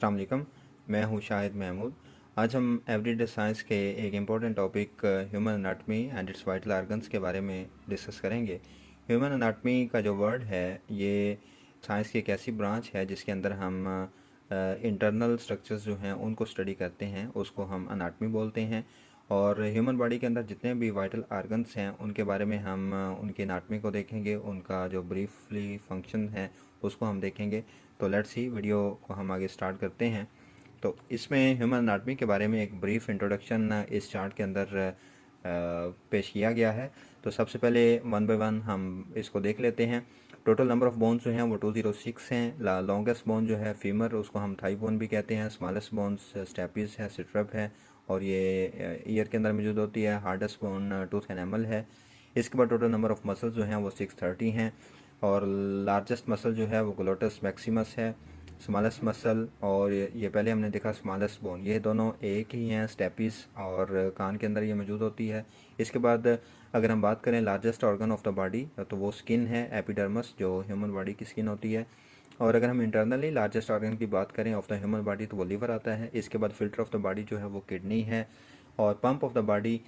अस्सलाम वालेकुम। मैं हूं शाहिद महमूद। आज हम एवरीडे साइंस के एक important topic human anatomy and it's vital organs के बारे में डिस्कस करेंगे। ह्यूमन एनाटमी का जो वर्ड है ये साइंस की एक ऐसी ब्रांच है जिसके अंदर हम इंटरनल स्ट्रक्चर्स जो हैं उनको स्टडी करते हैं, उसको हम एनाटमी बोलते हैं। और ह्यूमन बॉडी के अंदर जितने भी वाइटल ऑर्गन्स हैं उनके बारे में हम उनकी एनाटमी को देखेंगे, उनका जो ब्रीफली फंक्शन है उसको हम देखेंगे। तो लेट्स सी वीडियो को हम आगे स्टार्ट करते हैं। तो इसमें ह्यूमन एनाटमी के बारे में एक ब्रीफ इंट्रोडक्शन इस चार्ट के अंदर पेश किया गया है। तो सबसे पहले वन बाय वन हम इसको देख लेते हैं। टोटल नंबर ऑफ बोन्स जो हैं वो 206 हैं। लॉन्गेस्ट बोन जो है फीमर, उसको हम थाई बोन भी कहते हैं। स्मॉलेस्ट बोन्स स्टेपिस है, सिट्रप है और ये ईयर के अंदर मौजूद होती है। हार्डेस्ट बोन टूथ एनेमल है। इसके बाद टोटल नंबर ऑफ मसल्स जो हैं वो 630 हैं और लार्जेस्ट मसल जो है वो ग्लोटस मैक्सिमस है। स्मॉलेस्ट मसल और ये पहले हमने देखा स्मॉलेस्ट बोन, ये दोनों एक ही हैं, स्टेपिस और कान के अंदर ये मौजूद होती है। इसके बाद अगर हम बात करें largest organ of the body तो वो स्किन है, एपिडर्मस, जो ह्यूमन बॉडी की स्किन होती है। और अगर हम इंटरनली लार्जेस्ट ऑर्गन की बात करें ऑफ द ह्यूमन बॉडी तो वो लीवर आता है। इसके बाद फिल्टर ऑफ द बॉडी जो है वो किडनी है और pump of the body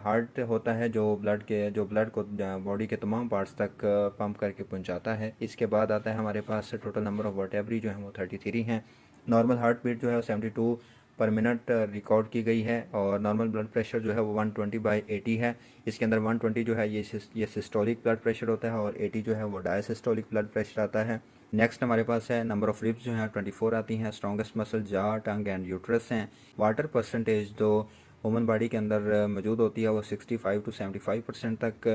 heart होता है जो ब्लड को बॉडी के तमाम पार्ट्स तक पंप करके पहुंचाता है। इसके बाद आता है हमारे पास टोटल नंबर ऑफ वर्टेब्री जो है वो 33 हैं। नॉर्मल हार्ट बीट जो है वो 72 पर मिनट रिकॉर्ड की गई है और नॉर्मल ब्लड प्रेशर जो है वो 120/80 है। इसके अंदर 120 जो है ये सिस्टोलिक ब्लड प्रेशर होता है और 80 जो है वो डायसिस्टोलिक ब्लड प्रेशर आता है। नेक्स्ट हमारे पास है नंबर ऑफ रिब्स जो है 24 आती हैं। स्ट्रॉन्गेस्ट मसल जा, टंग एंड यूट्रस हैं। वाटर परसेंटेज जो ह्यूमन बॉडी के अंदर मौजूद होती है वो 65 to 75% तक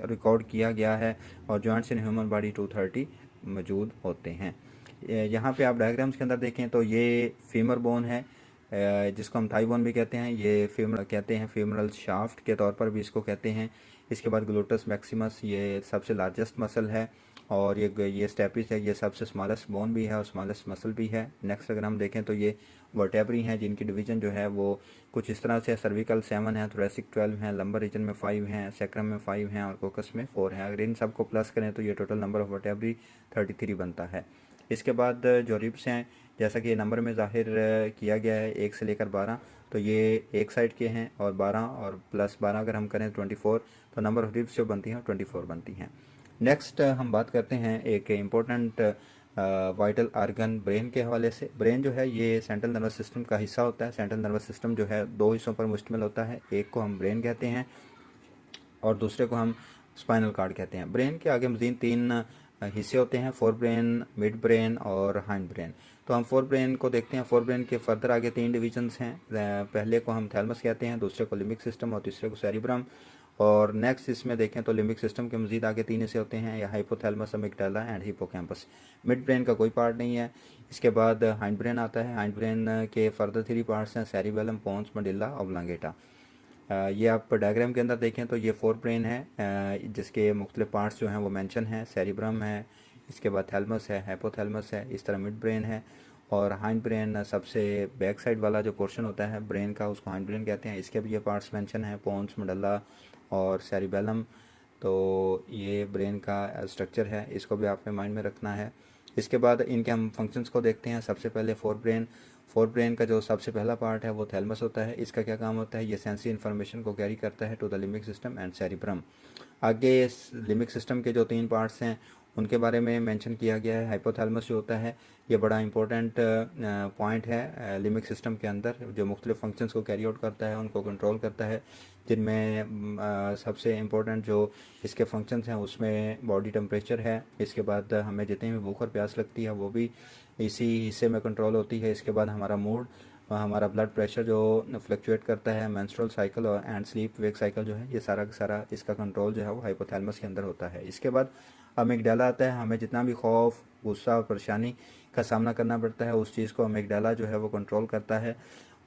रिकॉर्ड किया गया है और जॉइंट्स इन ह्यूमन बॉडी 230 मौजूद होते हैं। यहाँ पे आप डायग्राम्स के अंदर देखें तो ये फीमर बोन है जिसको हम थाई बोन भी कहते हैं। ये फीमर कहते हैं, फीमरल शाफ्ट के तौर पर भी इसको कहते हैं। इसके बाद ग्लूटस मैक्सिमस ये सबसे लार्जेस्ट मसल है और ये स्टेपिस है, ये सबसे स्मॉलेस्ट बोन भी है और स्मॉलेस्ट मसल भी है। नेक्स्ट अगर हम देखें तो ये वर्टेब्री हैं जिनकी डिवीजन जो है वो कुछ इस तरह से सर्विकल 7 है, थोरेसिक 12 हैं, लंबर रीजन में 5 हैं, सैक्रम में 5 हैं और कोकस में 4 हैं। अगर इन सब को प्लस करें तो ये टोटल नंबर ऑफ वर्टेब्री 33 बनता है। इसके बाद जो रिब्स हैं जैसा कि नंबर में ज़ाहिर किया गया है 1 से लेकर 12, तो ये एक साइड के हैं और 12 और प्लस 12 अगर हम करें 24, तो नंबर ऑफ रिब्स जो बनती हैं 24 बनती हैं। नेक्स्ट हम बात करते हैं एक इम्पोर्टेंट वाइटल आर्गन ब्रेन के हवाले से। ब्रेन जो है ये सेंट्रल नर्वस सिस्टम का हिस्सा होता है। सेंट्रल नर्वस सिस्टम जो है दो हिस्सों पर मुश्तमिल होता है, एक को हम ब्रेन कहते हैं और दूसरे को हम स्पाइनल कार्ड कहते हैं। ब्रेन के आगे मजीद 3 हिस्से होते हैं, फोर ब्रेन, मिड ब्रेन और हाइंड ब्रेन। तो हम फोर ब्रेन को देखते हैं। फोर ब्रेन के फर्दर आगे 3 डिविजन्स हैं। पहले को हम थैलमस कहते हैं, दूसरे को लिम्बिक सिस्टम और तीसरे को सेरिब्रम। और नेक्स्ट इसमें देखें तो लिम्बिक सिस्टम के मजीद आगे 3 हिस्से होते हैं, या hypothalamus, amygdala and hippocampus. Mid brain का कोई पार्ट नहीं है। इसके बाद हाइंड ब्रेन आता है। हाइंड ब्रेन के फर्दर 3 पार्ट्स हैं, सेरिबेलम, पोन्स, मेडुल्ला ऑब्लांगेटा। ये आप डायग्राम के अंदर देखें तो ये फोर ब्रेन है जिसके मुख्तलिफ पार्ट्स जो हैं वो मेंशन है। सेरिब्रम है, इसके बाद थैलमस है, हाइपोथैलेमस है, इस तरह मिड ब्रेन है और हाइंड ब्रेन सबसे बैक साइड वाला जो पोर्शन होता है ब्रेन का उसको हाइंड ब्रेन कहते हैं। इसके भी ये पार्ट्स मेंशन हैं, पोन्स, मेडुल्ला और सेरिबेलम। तो ये ब्रेन का स्ट्रक्चर है, इसको भी आपने माइंड में रखना है। इसके बाद इनके हम फंक्शंस को देखते हैं। सबसे पहले फोर ब्रेन का जो सबसे पहला पार्ट है वो थैलमस होता है। इसका क्या काम होता है, ये सेंसरी इन्फॉर्मेशन को कैरी करता है to the limbic system and cerebrum. आगे लिम्बिक सिस्टम के जो 3 पार्ट्स हैं उनके बारे में मेंशन किया गया है। हाइपोथैलेमस जो होता है ये बड़ा इंपॉर्टेंट पॉइंट है लिम्बिक सिस्टम के अंदर, जो मुख्तलिफ फंक्शंस को कैरी आउट करता है, उनको कंट्रोल करता है। जिनमें सबसे इम्पोर्टेंट जो इसके फंक्शंस हैं उसमें बॉडी टेम्परेचर है। इसके बाद हमें जितनी भी भूख और प्यास लगती है वो भी इसी हिस्से में कंट्रोल होती है। इसके बाद हमारा मूड, हमारा ब्लड प्रेशर जो फ्लक्चुएट करता है, मेंस्ट्रुअल साइकिल और एंड स्लीप वेक साइकिल जो है, ये सारा का सारा इसका कंट्रोल जो है वो हाइपोथैलेमस के अंदर होता है। इसके बाद अमिगडाला आता है। हमें जितना भी खौफ, गुस्सा और परेशानी का सामना करना पड़ता है उस चीज़ को अमिगडाला जो है वो कंट्रोल करता है।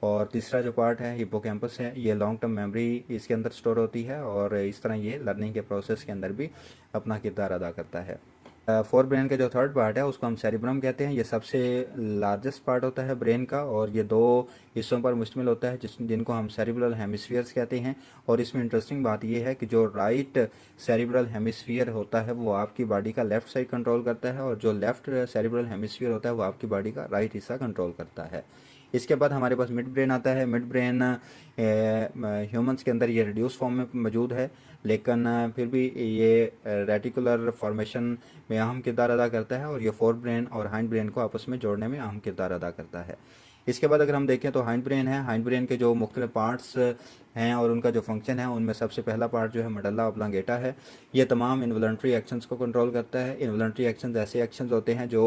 और तीसरा जो पार्ट है हिपोकैम्पस है, ये लॉन्ग टर्म मेमोरी इसके अंदर स्टोर होती है और इस तरह ये लर्निंग के प्रोसेस के अंदर भी अपना किरदार अदा करता है। फोर ब्रेन का जो थर्ड पार्ट है उसको हम सेरिब्रम कहते हैं। ये सबसे लार्जेस्ट पार्ट होता है ब्रेन का और ये दो हिस्सों पर मुश्तमिल होता है जिनको हम सेरिब्रल हेमिस्फीयर्स कहते हैं। और इसमें इंटरेस्टिंग बात ये है कि जो राइट सेरिब्रल हेमिस्फीयर होता है वो आपकी बॉडी का लेफ्ट साइड कंट्रोल करता है और जो लेफ्ट सेरिब्रल हेमिस्फीयर होता है वो आपकी बॉडी का राइट हिस्सा कंट्रोल करता है। इसके बाद हमारे पास मिड ब्रेन आता है। मिड ब्रेन ह्यूमंस के अंदर ये रिड्यूस फॉर्म में मौजूद है, लेकिन फिर भी ये रेटिकुलर फॉर्मेशन में अहम किरदार अदा करता है और ये फोर ब्रेन और हाइंड ब्रेन को आपस में जोड़ने में अहम किरदार अदा करता है। इसके बाद अगर हम देखें तो हाइंड ब्रेन है। हाइंड ब्रेन के जो मुख्तलिफ पार्ट्स हैं और उनका जो फंक्शन है उनमें सबसे पहला पार्ट जो है मेडल्ला ऑब्लांगेटा है। ये तमाम इन्वॉलंटरी एक्शंस को कंट्रोल करता है। इन्वॉलंटरी एक्शंस ऐसे एक्शंस होते हैं जो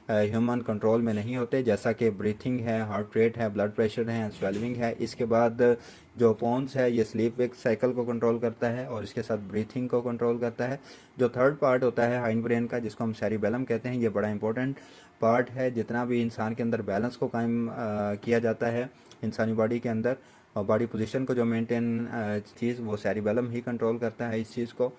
ह्यूमन कंट्रोल में नहीं होते, जैसा कि ब्रीथिंग है, हार्ट रेट है, ब्लड प्रेशर है, स्वेलिंग है। इसके बाद जो पोन्स है ये स्लीप वेक साइकिल को कंट्रोल करता है और इसके साथ ब्रीथिंग को कंट्रोल करता है। जो थर्ड पार्ट होता है हाइंड ब्रेन का जिसको हम सेरिबेलम कहते हैं, ये बड़ा इंपॉर्टेंट पार्ट है। जितना भी इंसान के अंदर बैलेंस को कायम किया जाता है इंसानी बॉडी के अंदर और बॉडी पोजीशन को जो मेंटेन चीज़ वो सेरिबेलम ही कंट्रोल करता है इस चीज़ को।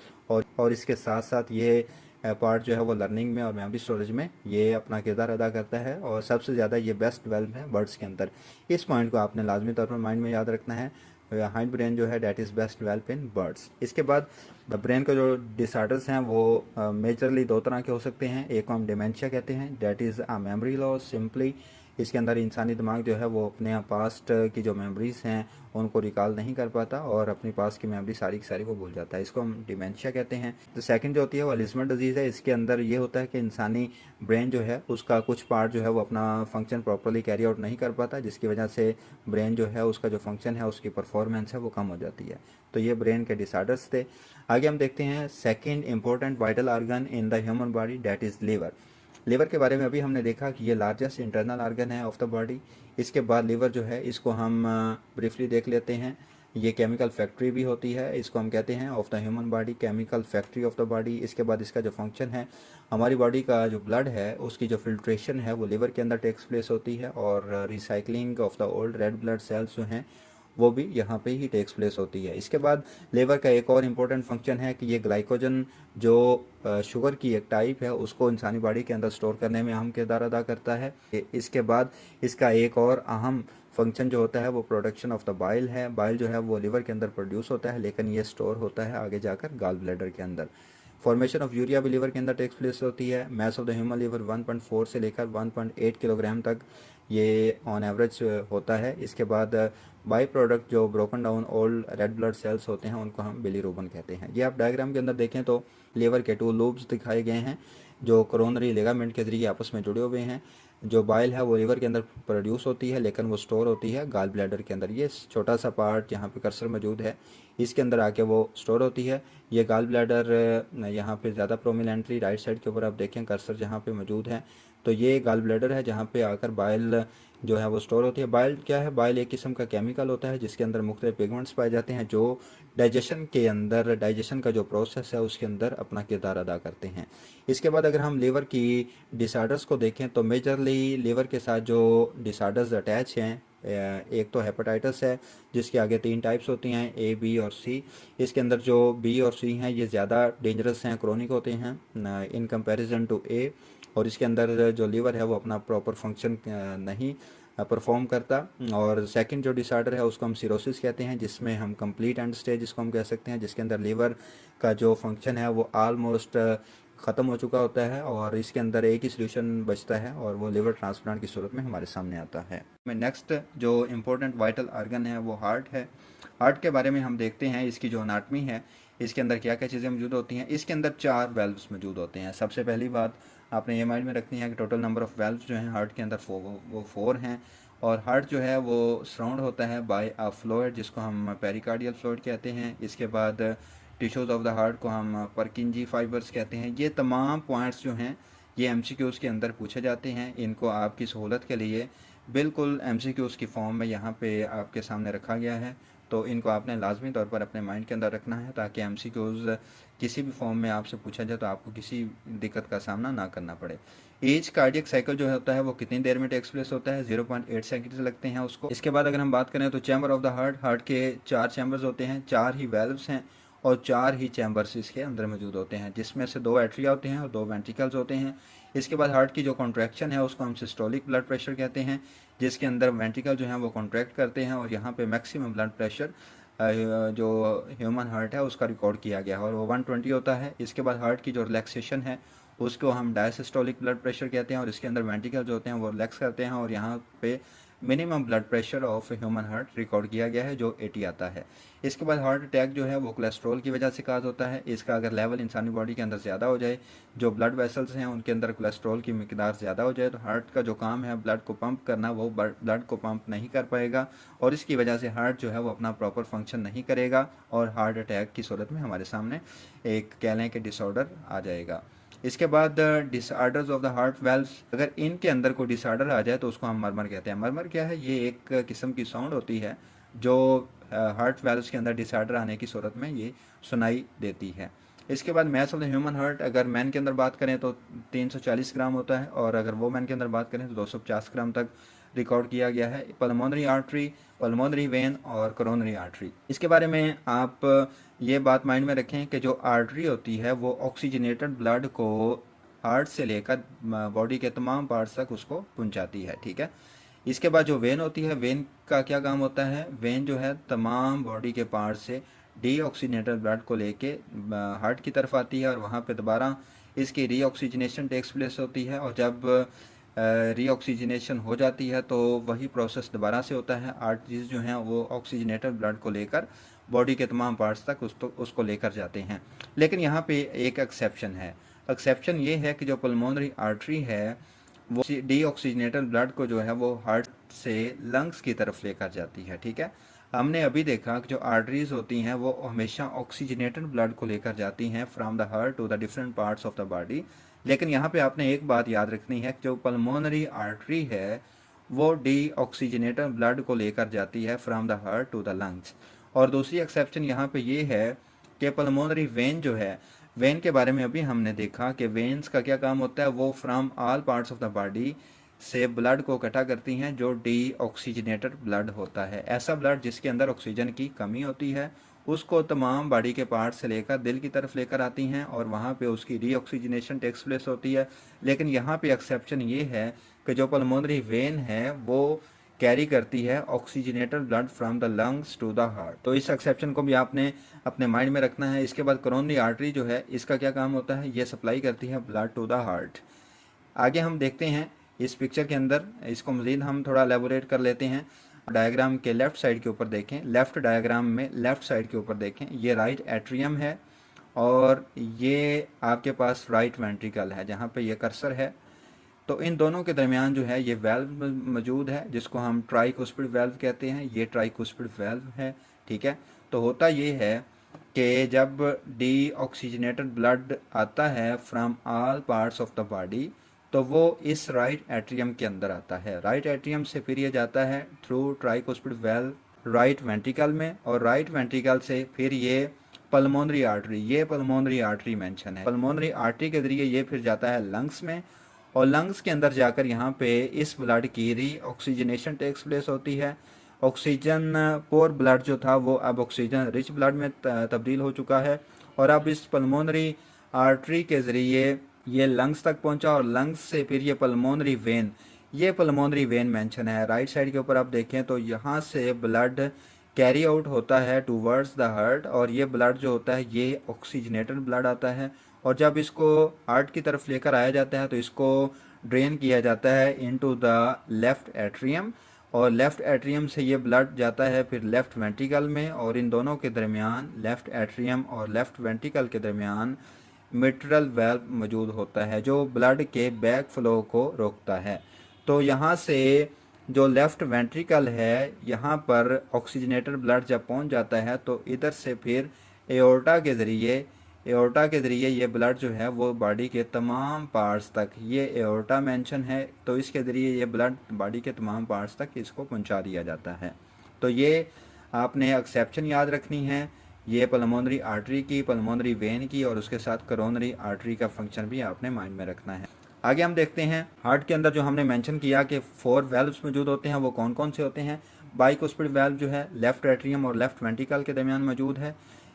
और इसके साथ साथ ये पार्ट जो है वो लर्निंग में और मेमोरी स्टोरेज में ये अपना किरदार अदा करता है और सबसे ज़्यादा ये बेस्ट डेवलप है बर्ड्स के अंदर। इस पॉइंट को आपने लाजमी तौर पर माइंड में याद रखना है। हाइंड ब्रेन जो है that is best develop in birds. इसके बाद ब्रेन के जो डिसऑर्डर्स हैं वो मेजरली दो तरह के हो सकते हैं। एक को हम डिमेंशिया कहते हैं, that is a memory loss simply. इसके अंदर इंसानी दिमाग जो है वो अपने पास्ट की जो मेमोरीज़ हैं उनको रिकॉल नहीं कर पाता और अपनी पास्ट की मेमोरी सारी की सारी वो भूल जाता है। इसको हम डिमेंशिया कहते हैं। तो सेकंड जो होती है वो अल्ज़ाइमर डिजीज़ है। इसके अंदर ये होता है कि इंसानी ब्रेन जो है उसका कुछ पार्ट जो है वो अपना फंक्शन प्रॉपर्ली कैरी आउट नहीं कर पाता, जिसकी वजह से ब्रेन जो है उसका जो फंक्शन है उसकी परफॉर्मेंस है वो कम हो जाती है। तो ये ब्रेन के डिसऑर्डर्स थे। आगे हम देखते हैं second important vital organ in the human body, that is liver. Liver के बारे में अभी हमने देखा कि ये लार्जेस्ट इंटरनल ऑर्गन है ऑफ द बॉडी। इसके बाद लीवर जो है इसको हम ब्रीफली देख लेते हैं। ये केमिकल फैक्ट्री भी होती है, इसको हम कहते हैं of the human body, chemical factory of the body. इसके बाद इसका जो फंक्शन है, हमारी बॉडी का जो ब्लड है उसकी जो फिल्ट्रेशन है वो लीवर के अंदर टेक्स प्लेस होती है और recycling of the old red blood cells जो हैं वो भी यहाँ पे ही टेक्स प्लेस होती है। इसके बाद लीवर का एक और इम्पोर्टेंट फंक्शन है कि ये ग्लाइकोजन जो शुगर की एक टाइप है उसको इंसानी बॉडी के अंदर स्टोर करने में अहम किरदार अदा करता है। इसके बाद इसका एक और अहम फंक्शन जो होता है वो प्रोडक्शन ऑफ द बाइल है। बाइल जो है वो लीवर के अंदर प्रोड्यूस होता है, लेकिन ये स्टोर होता है आगे जाकर गॉल ब्लैडर के अंदर। फॉर्मेशन ऑफ यूरिया भी लीवर के अंदर टेक्स प्लेस होती है। Mass of the human liver 1.4 से लेकर 1.8 किलोग्राम तक ये ऑन एवरेज होता है। इसके बाद बाई प्रोडक्ट जो broken down old red blood cells होते हैं उनको हम बिलीरूबिन कहते हैं। ये आप डायग्राम के अंदर देखें तो लीवर के टू लूब्स दिखाए गए हैं जो कोरोनरी लिगामेंट के जरिए आपस में जुड़े हुए हैं। जो बाइल है वो लीवर के अंदर प्रोड्यूस होती है लेकिन वो स्टोर होती है गॉल ब्लैडर के अंदर। ये छोटा सा पार्ट यहाँ पे कर्सर मौजूद है, इसके अंदर आके वो स्टोर होती है। ये गॉल ब्लैडर यहाँ पे ज़्यादा प्रोमिनेंटली राइट साइड के ऊपर आप देखें कर्सर जहाँ पे मौजूद है, तो ये गॉल ब्लैडर है जहाँ पे आकर बाइल जो है वो स्टोर होती है। बाइल क्या है? बाइल एक किस्म का केमिकल होता है जिसके अंदर मुख्तलिफ पिगमेंट्स पाए जाते हैं जो डाइजेशन के अंदर, डाइजेशन का जो प्रोसेस है उसके अंदर अपना किरदार अदा करते हैं। इसके बाद अगर हम लीवर की डिसऑर्डर्स को देखें तो मेजरली लीवर के साथ जो डिसऑर्डर्स अटैच हैं, एक तो हेपेटाइटिस है जिसके आगे 3 टाइप्स होती हैं, ए, बी और सी। इसके अंदर जो बी और सी हैं ये ज़्यादा डेंजरस हैं, क्रोनिक होते हैं इन कंपैरिजन टू ए। और इसके अंदर जो लीवर है वो अपना प्रॉपर फंक्शन नहीं परफॉर्म करता। और सेकंड जो डिसऑर्डर है उसको हम सिरोसिस कहते हैं, जिसमें हम कंप्लीट एंड स्टेज इसको हम कह सकते हैं, जिसके अंदर लीवर का जो फंक्शन है वो ऑलमोस्ट ख़त्म हो चुका होता है और इसके अंदर एक ही सोल्यूशन बचता है और वो लिवर ट्रांसप्लांट की सूरत में हमारे सामने आता है। नेक्स्ट जो इम्पोर्टेंट वाइटल आर्गन है वो हार्ट है। हार्ट के बारे में हम देखते हैं इसकी जो अनाटमी है, इसके अंदर क्या क्या चीज़ें मौजूद होती हैं। इसके अंदर 4 वेल्व्स मौजूद होते हैं। सबसे पहली बात आपने ये माइंड में रखनी है कि टोटल नंबर ऑफ़ वेल्व्स जो हैं हार्ट के अंदर वो 4 हैं। और हार्ट जो है वो सराउंड होता है बाय अ फ्लूइड जिसको हम पेरिकार्डियल फ्लूइड कहते हैं। इसके बाद टिश्यूज़ ऑफ द हार्ट को हम परकिंजी फाइबर्स कहते हैं। ये तमाम पॉइंट्स जो हैं ये एमसीक्यूज़ के अंदर पूछे जाते हैं। इनको आपकी सहूलत के लिए बिल्कुल एमसीक्यूज़ की फॉर्म में यहाँ पे आपके सामने रखा गया है, तो इनको आपने लाजमी तौर पर अपने माइंड के अंदर रखना है ताकि एमसीक्यूज़ किसी भी फॉर्म में आपसे पूछा जाए तो आपको किसी दिक्कत का सामना ना करना पड़े। एज कार्डियक साइकिल जो होता है वो कितनी देर में टेक्स प्लेस होता है? 0.8 सेकंड लगते हैं उसको। इसके बाद अगर हम बात करें तो chamber of the heart, heart के 4 चैम्बर्स होते हैं, 4 ही वेल्व्स हैं और 4 ही चैम्बर्स इसके अंदर मौजूद होते हैं, जिसमें से 2 एट्रिया होते हैं और 2 वेंट्रिकल्स होते हैं। इसके बाद हार्ट की जो कॉन्ट्रैक्शन है उसको हम सिस्टोलिक ब्लड प्रेशर कहते हैं, जिसके अंदर वेंट्रिकल जो हैं वो कॉन्ट्रैक्ट करते हैं और यहाँ पे मैक्सिमम ब्लड प्रेशर जो ह्यूमन हार्ट है उसका रिकॉर्ड किया गया है और वो 120 होता है। इसके बाद हार्ट की जो रिलैक्सेशन है उसको हम डायसिस्टोलिक ब्लड प्रेशर कहते हैं और इसके अंदर वेंट्रिकल जो होते हैं वो रिलैक्स करते हैं और यहाँ पे minimum blood pressure of human heart record किया गया है जो 80 आता है। इसके बाद हार्ट अटैक जो है वो कोलेस्ट्रॉल की वजह से काज होता है। इसका अगर लेवल इंसानी बॉडी के अंदर ज़्यादा हो जाए, जो ब्लड वेसल्स हैं उनके अंदर कोलेस्ट्रॉल की मिकदार ज़्यादा हो जाए, तो हार्ट का जो काम है ब्लड को पंप करना वो ब्लड को पंप नहीं कर पाएगा और इसकी वजह से हार्ट जो है वो अपना प्रॉपर फंक्शन नहीं करेगा और हार्ट अटैक की सूरत में हमारे सामने एक कह लें कि डिसऑर्डर आ जाएगा। इसके बाद disorders of the heart valves, अगर इनके अंदर कोई डिसऑर्डर आ जाए तो उसको हम मरमर कहते हैं। मरमर क्या है? ये एक किस्म की साउंड होती है जो हार्ट वेल्व्स के अंदर डिसऑर्डर आने की सूरत में ये सुनाई देती है। इसके बाद mess of the human heart, अगर मैन के अंदर बात करें तो 340 ग्राम होता है और अगर वोमेन के अंदर बात करें तो 250 ग्राम तक रिकॉर्ड किया गया है। पल्मोनरी आर्टरी, पल्मोनरी वेन और कोरोनरी आर्टरी, इसके बारे में आप ये बात माइंड में रखें कि जो आर्टरी होती है वो ऑक्सीजनेटेड ब्लड को हार्ट से लेकर बॉडी के तमाम पार्ट्स तक उसको पहुंचाती है, ठीक है। इसके बाद जो वेन होती है, वेन का क्या काम होता है? वेन जो है तमाम बॉडी के पार्ट से डीऑक्सीजनेटेड ब्लड को लेके हार्ट की तरफ आती है और वहाँ पे दोबारा इसकी रीऑक्सीजनेशन टेक्स प्लेस होती है और जब रीऑक्सीजनेशन हो जाती है तो वही प्रोसेस दोबारा से होता है। आर्टरीज जो हैं वो ऑक्सीजनेटेड ब्लड को लेकर बॉडी के तमाम पार्ट्स तक उसको लेकर जाते हैं। लेकिन यहाँ पे एक एक्सेप्शन है। एक्सेप्शन ये है कि जो पल्मोनरी आर्टरी है वो डीऑक्सीजनेटेड ब्लड को जो है वो हार्ट से लंग्स की तरफ लेकर जाती है, ठीक है। हमने अभी देखा कि जो आर्टरीज होती हैं वो हमेशा ऑक्सीजनेटेड ब्लड को लेकर जाती हैं from the heart to the different parts of the body. लेकिन यहाँ पे आपने एक बात याद रखनी है कि जो पल्मोनरी आर्टरी है वो डीऑक्सीजनेटेड ब्लड को लेकर जाती है from the heart to the lungs. और दूसरी एक्सेप्शन यहाँ पे ये है कि पल्मोनरी वेन जो है, वेन के बारे में अभी हमने देखा कि वेन्स का क्या काम होता है, वो from all parts of the body से ब्लड को इकट्ठा करती हैं जो डीऑक्सीजनेटेड ब्लड होता है। ऐसा ब्लड जिसके अंदर ऑक्सीजन की कमी होती है उसको तमाम बॉडी के पार्ट से लेकर दिल की तरफ लेकर आती हैं और वहाँ पे उसकी रीऑक्सीजनेशन टेक्स प्लेस होती है। लेकिन यहाँ पे एक्सेप्शन ये है कि जो पल्मोनरी वेन है वो कैरी करती है oxygenated blood from the lungs to the heart. तो इस एक्सेप्शन को भी आपने अपने माइंड में रखना है। इसके बाद कोरोनरी आर्टरी जो है इसका क्या काम होता है? ये सप्लाई करती है ब्लड टू द हार्ट। आगे हम देखते हैं इस पिक्चर के अंदर, इसको मज़ीद हम थोड़ा एलेबोरेट कर लेते हैं। डायग्राम के लेफ़्ट साइड के ऊपर देखें, लेफ़्ट डायग्राम में लेफ़्ट साइड के ऊपर देखें, ये राइट एट्रियम है और ये आपके पास राइट वेंट्रिकल है जहाँ पे ये कर्सर है। तो इन दोनों के दरमियान जो है ये वेल्व मौजूद है जिसको हम ट्राइकुस्पिड वेल्व कहते हैं। ये ट्राइकुस्पिड वेल्व है, ठीक है। तो होता ये है कि जब डीऑक्सीजनेटेड ब्लड आता है from all parts of the body तो वो इस राइट एट्रियम के अंदर आता है। राइट एट्रियम से फिर ये जाता है थ्रू ट्राइकुस्पिड वेल्व राइट वेंट्रिकल में और राइट वेंट्रिकल से फिर ये पल्मोनरी आर्टरी, ये पल्मोनरी आर्टरी मेंशन है, पल्मोनरी आर्टरी के जरिए ये फिर जाता है लंग्स में और लंग्स के अंदर जाकर यहाँ पे इस ब्लड की रीऑक्सीजनेशन टेक्स प्लेस होती है। ऑक्सीजन पोर ब्लड जो था वो अब ऑक्सीजन रिच ब्लड में तब्दील हो चुका है और अब इस पल्मोनरी आर्टरी के ज़रिए ये लंग्स तक पहुंचा और लंग्स से फिर ये पल्मोनरी वेन, ये पल्मोनरी वेन मेंशन है। राइट साइड के ऊपर आप देखें तो यहाँ से ब्लड कैरी आउट होता है टूवर्ड्स द हार्ट और ये ब्लड जो होता है ये ऑक्सीजनेटेड ब्लड आता है और जब इसको हार्ट की तरफ लेकर आया जाता है तो इसको ड्रेन किया जाता है इनटू द लेफ़्ट एट्रियम और लेफ़्ट एट्रियम से ये ब्लड जाता है फिर लेफ़्ट वेंट्रिकल में और इन दोनों के दरमियान लेफ़्ट एट्रियम और लेफ़्ट वेंट्रिकल के दरमियान मिट्रल वेल्व मौजूद होता है जो ब्लड के बैक फ्लो को रोकता है। तो यहाँ से जो लेफ़्ट वेंट्रिकल है यहाँ पर ऑक्सीजनेटेड ब्लड जब पहुँच जाता है तो इधर से फिर एओर्टा के ज़रिए ये ब्लड जो है वो बॉडी के तमाम पार्ट्स तक, ये एओर्टा मेंशन है तो इसके ज़रिए ये ब्लड बॉडी के तमाम पार्ट्स तक इसको पहुँचा दिया जाता है। तो ये आपने एक्सेप्शन याद रखनी है, ये पल्मोनरी आर्टरी की, पल्मोनरी वेन की और उसके साथ कोरोनरी आर्टरी का फंक्शन भी आपने माइंड में रखना है। आगे हम देखते हैं हार्ट के अंदर जो हमने मेंशन किया कि 4 वेल्व्स मौजूद होते हैं वो कौन कौन से होते हैं। बाइकुस्पिड वेल्व जो है लेफ़्ट एट्रियम और लेफ़्ट वेंट्रिकल के दरमियान मौजूद है।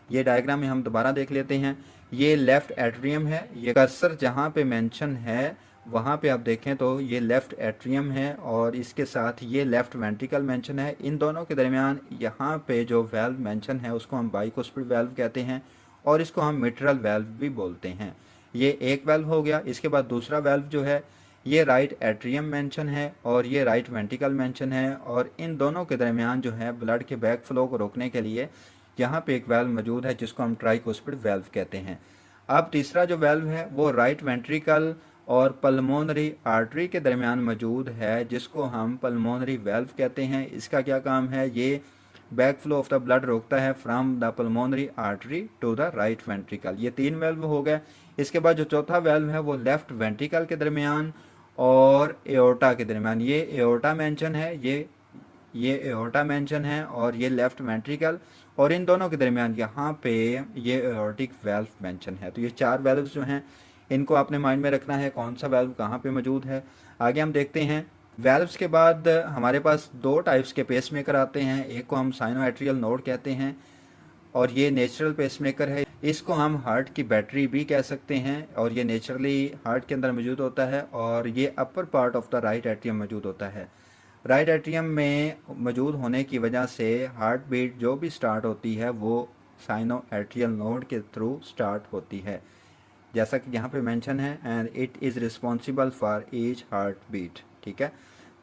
ये डायग्राम में हम दोबारा देख लेते हैं। ये लेफ्ट एट्रियम है, ये कर्सर जहाँ पे मेंशन है वहाँ पे आप देखें तो ये लेफ्ट एट्रियम है और इसके साथ ये लेफ्ट वेंट्रिकल मेंशन है। इन दोनों के दरमियान यहाँ पे जो वेल्व मेंशन है उसको हम बाइकुस्पिड वेल्व कहते हैं और इसको हम मिट्रल वेल्व भी बोलते हैं। ये एक वेल्व हो गया। इसके बाद दूसरा वेल्व जो है ये राइट एट्रियम मेंशन है और ये राइट वेंट्रिकल मेंशन है और इन दोनों के दरमियान जो है ब्लड के बैक फ्लो को रोकने के लिए यहाँ पे एक वेल्व मौजूद है जिसको हम ट्राइकुस्पिड वेल्व कहते हैं। अब तीसरा जो वेल्व है वो राइट वेंट्रिकल और पल्मोनरी आर्टरी के दरमियान मौजूद है जिसको हम पल्मोनरी वेल्व कहते हैं। इसका क्या काम है, ये back flow of the blood रोकता है from the pulmonary artery to the right ventricle. ये 3 वेल्व हो गए। इसके बाद जो चौथा वेल्व है वो लेफ्ट वेंट्रिकल के दरमियान और एओर्टा के दरमियान, ये एओर्टा मेंशन है, ये एओर्टा मेंशन है और ये लेफ्ट वेंट्रिकल और इन दोनों के दरमियान यहाँ पे ये एओर्टिक वेल्व मेंशन है। तो ये 4 वेल्व्स जो हैं इनको आपने माइंड में रखना है कौन सा वेल्व कहाँ पे मौजूद है। आगे हम देखते हैं। वेल्व्स के बाद हमारे पास 2 टाइप्स के पेसमेकर आते हैं। एक को हम साइनोएट्रियल नोड कहते हैं और ये नेचुरल पेसमेकर है। इसको हम हार्ट की बैटरी भी कह सकते हैं और ये नेचुरली हार्ट के अंदर मौजूद होता है और ये upper part of the right atrium मौजूद होता है। राइट एट्रियम में मौजूद होने की वजह से हार्ट बीट जो भी स्टार्ट होती है वो साइनोएट्रियल नोड के थ्रू स्टार्ट होती है जैसा कि यहाँ पे मेंशन है and it is responsible for each heart beat. ठीक है,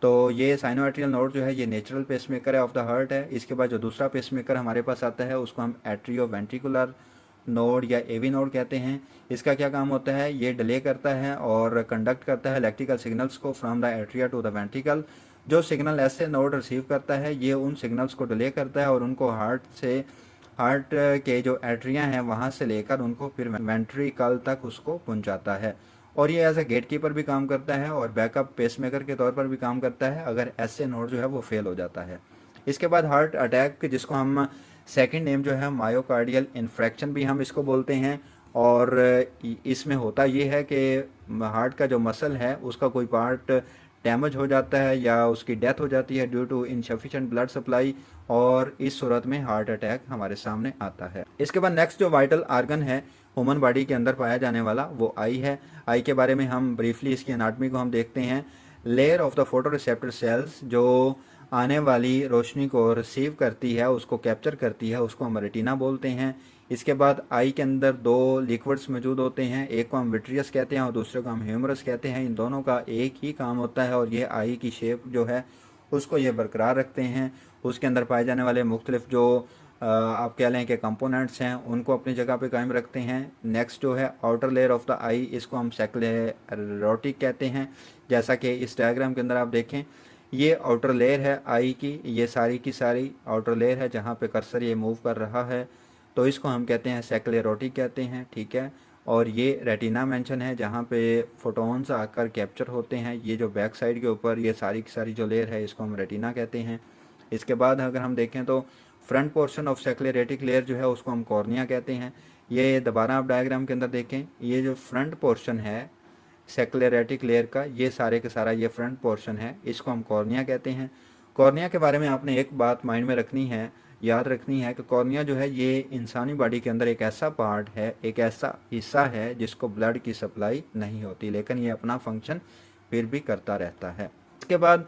तो ये साइनोएट्रियल नोड जो है ये नेचुरल पेसमेकर है ऑफ द हार्ट है। इसके बाद जो दूसरा पेसमेकर हमारे पास आता है उसको हम एट्रियो वेंट्रिकुलर नोड या एवी नोड कहते हैं। इसका क्या काम होता है, ये डिले करता है और कंडक्ट करता है इलेक्ट्रिकल सिग्नल्स को from the atria to the ventricle. जो सिग्नल ऐसे नोड रिसीव करता है ये उन सिग्नल्स को डिले करता है और उनको हार्ट के जो एट्रिया हैं वहाँ से लेकर उनको फिर वेंट्रिकल तक उसको पहुँचाता है और ये एज ए गेट कीपर भी काम करता है और बैकअप पेसमेकर के तौर पर भी काम करता है अगर ऐसे नोड जो है वो फेल हो जाता है। इसके बाद हार्ट अटैक जिसको हम सेकंड नेम जो है मायोकार्डियल इन्फ्रैक्शन भी हम इसको बोलते हैं और इसमें होता ये है कि हार्ट का जो मसल है उसका कोई पार्ट डैमेज हो जाता है या उसकी डेथ हो जाती है due to insufficient blood supply और इस सूरत में हार्ट अटैक हमारे सामने आता है। इसके बाद नेक्स्ट जो वाइटल आर्गन है ह्यूमन बॉडी के अंदर पाया जाने वाला वो आई है। आई के बारे में हम ब्रीफली इसकी एनाटॉमी को हम देखते हैं। Layer of the photo receptor cells जो आने वाली रोशनी को रिसीव करती है उसको कैप्चर करती है उसको हम रेटिना बोलते हैं। इसके बाद आई के अंदर 2 लिक्विड्स मौजूद होते हैं, एक को हम विट्रियस कहते हैं और दूसरे को हम ह्यूमरस कहते हैं। इन दोनों का एक ही काम होता है और ये आई की शेप जो है उसको ये बरकरार रखते हैं। उसके अंदर पाए जाने वाले मुख्तलिफ जो आप कह लें कि कंपोनेंट्स हैं उनको अपनी जगह पे कायम रखते हैं। नेक्स्ट जो है आउटर लेयर ऑफ द आई, इसको हम सेक्लेरोटिक कहते हैं। जैसा कि इस डायग्राम के अंदर आप देखें ये आउटर लेयर है आई की, ये सारी की सारी आउटर लेयर है जहाँ पे कर्सर ये मूव कर रहा है तो इसको हम कहते हैं सेक्लेरोटिक कहते हैं। ठीक है, और ये रेटिना मेंशन है जहाँ पे फोटोन्स आकर कैप्चर होते हैं। ये जो बैक साइड के ऊपर ये सारी की सारी जो लेयर है इसको हम रेटिना कहते हैं। इसके बाद अगर हम देखें तो फ्रंट पोर्शन ऑफ सेक्लेरेटिक लेयर जो है उसको हम कॉर्निया कहते हैं। ये दोबारा आप डायग्राम के अंदर देखें, ये जो फ्रंट पोर्शन है सेक्लेरेटिक लेयर का ये सारे का सारा ये फ्रंट पोर्शन है, इसको हम कॉर्निया कहते हैं। कॉर्निया के बारे में आपने एक बात माइंड में रखनी है, याद रखनी है कि कॉर्निया जो है ये इंसानी बॉडी के अंदर एक ऐसा पार्ट है, एक ऐसा हिस्सा है जिसको ब्लड की सप्लाई नहीं होती लेकिन ये अपना फंक्शन फिर भी करता रहता है। इसके बाद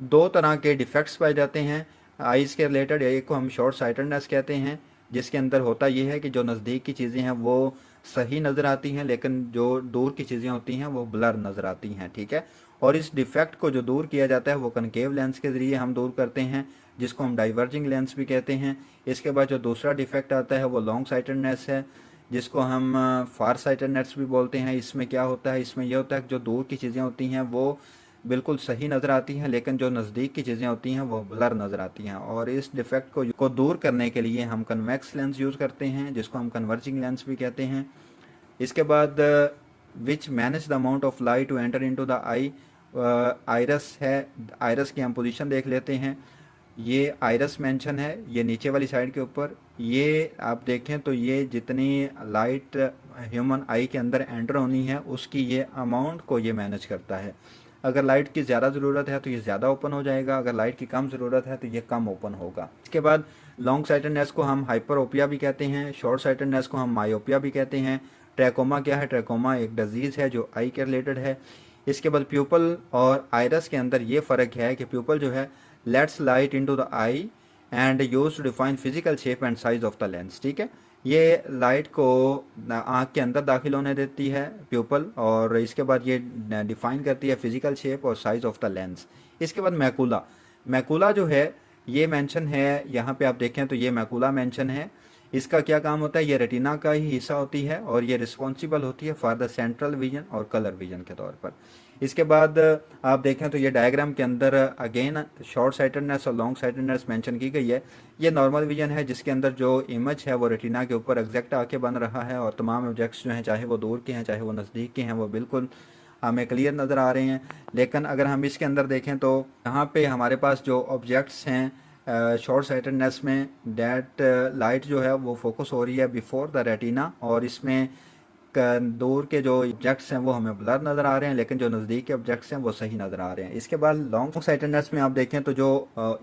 2 तरह के डिफेक्ट्स पाए जाते हैं आइज़ के रिलेटेड। एक को हम शॉर्ट साइटेडनेस कहते हैं जिसके अंदर होता ये है कि जो नज़दीक की चीज़ें हैं वो सही नज़र आती हैं लेकिन जो दूर की चीज़ें होती हैं वो ब्लर नज़र आती हैं। ठीक है, और इस डिफेक्ट को जो दूर किया जाता है वो कनकेव लेंस के ज़रिए हम दूर करते हैं जिसको हम डाइवर्जिंग लेंस भी कहते हैं। इसके बाद जो दूसरा डिफेक्ट आता है वो लॉन्ग साइटेडनेस है जिसको हम फार साइटेडनेस भी बोलते हैं। इसमें क्या होता है, इसमें यह होता है कि जो दूर की चीज़ें होती हैं वो बिल्कुल सही नज़र आती हैं लेकिन जो नज़दीक की चीज़ें होती हैं वो ब्लर नज़र आती हैं और इस डिफेक्ट को दूर करने के लिए हम कन्वेक्स लेंस यूज़ करते हैं जिसको हम कन्वर्जिंग लेंस भी कहते हैं। इसके बाद which manage the amount of light to enter into the eye, iris है। आइरस की हम पोजीशन देख लेते हैं। ये आइरस मेंशन है, ये नीचे वाली साइड के ऊपर। ये आप देखें तो ये जितनी लाइट ह्यूमन आई के अंदर एंटर होनी है उसकी ये अमाउंट को ये मैनेज करता है। अगर लाइट की ज़्यादा ज़रूरत है तो ये ज़्यादा ओपन हो जाएगा, अगर लाइट की कम ज़रूरत है तो ये कम ओपन होगा। इसके बाद लॉन्ग साइटेडनेस को हम हाइपरोपिया भी कहते हैं, शॉर्ट साइटेडनेस को हम मायोपिया भी कहते हैं। ट्रैकोमा क्या है? ट्रैकोमा एक डिजीज़ है जो आई के रिलेटेड है। इसके बाद प्यूपल और आइरस के अंदर ये फ़र्क है कि प्यूपल जो है lets light into the eye and use to define physical shape and size of the lens. ठीक है, ये लाइट को आँख के अंदर दाखिल होने देती है प्यूपल, और इसके बाद ये डिफाइन करती है फिजिकल शेप और साइज ऑफ द लेंस। इसके बाद मैकुला, मैकुला जो है ये मेंशन है, यहाँ पे आप देखें तो ये मैकुला मेंशन है। इसका क्या काम होता है? ये रेटिना का ही हिस्सा होती है और ये रिस्पॉन्सिबल होती है फॉर द सेंट्रल विजन और कलर विजन के तौर पर। इसके बाद आप देखें तो ये डायग्राम के अंदर अगेन शॉर्ट साइटेडनेस और लॉन्ग साइटेडनेस मेंशन की गई है। ये नॉर्मल विजन है जिसके अंदर जो इमेज है वो रेटिना के ऊपर एग्जैक्ट आके बन रहा है और तमाम ऑब्जेक्ट्स जो हैं चाहे वो दूर के हैं चाहे वो नज़दीक के हैं वो बिल्कुल हमें क्लियर नज़र आ रहे हैं। लेकिन अगर हम इसके अंदर देखें तो यहाँ पे हमारे पास जो ऑब्जेक्ट्स हैं शॉर्ट साइटेडनेस में डेट लाइट जो है वो फोकस हो रही है बिफोर द रेटिना, और इसमें दूर के जो ऑब्जेक्ट्स हैं वो हमें ब्लर नज़र आ रहे हैं लेकिन जो नज़दीक के ऑब्जेक्ट्स हैं वो सही नज़र आ रहे हैं। इसके बाद लॉन्ग साइटेडनेस में आप देखें तो जो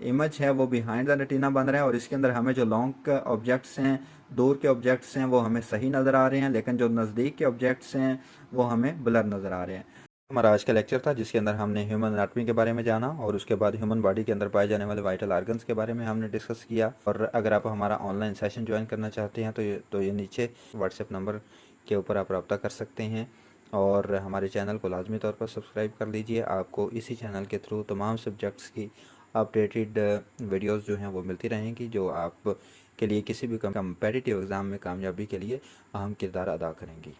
इमेज है वो बिहाइंड द रेटिना बन रहा है और इसके अंदर हमें जो लॉन्ग ऑब्जेक्ट्स हैं दूर के ऑब्जेक्ट्स हैं वो हमें सही नज़र आ रहे हैं लेकिन जो नज़दीक के ऑब्जेक्ट्स हैं वो हमें ब्लर नज़र आ रहे हैं। हमारा आज का लेक्चर था जिसके अंदर हमने ह्यूमन एनाटॉमी के बारे में जाना और उसके बाद ह्यूमन बॉडी के अंदर पाए जाने वाले वाइटल ऑर्गन्स के बारे में हमने डिस्कस किया। और अगर आप हमारा ऑनलाइन सेशन ज्वाइन करना चाहते हैं तो ये नीचे व्हाट्सएप नंबर के ऊपर आप रब्ता कर सकते हैं और हमारे चैनल को लाजमी तौर पर सब्सक्राइब कर लीजिए। आपको इसी चैनल के थ्रू तमाम सब्जेक्ट्स की अपडेटेड वीडियोस जो हैं वो मिलती रहेंगी जो आप के लिए किसी भी कम्पेटिटिव एग्ज़ाम में कामयाबी के लिए अहम किरदार अदा करेंगी।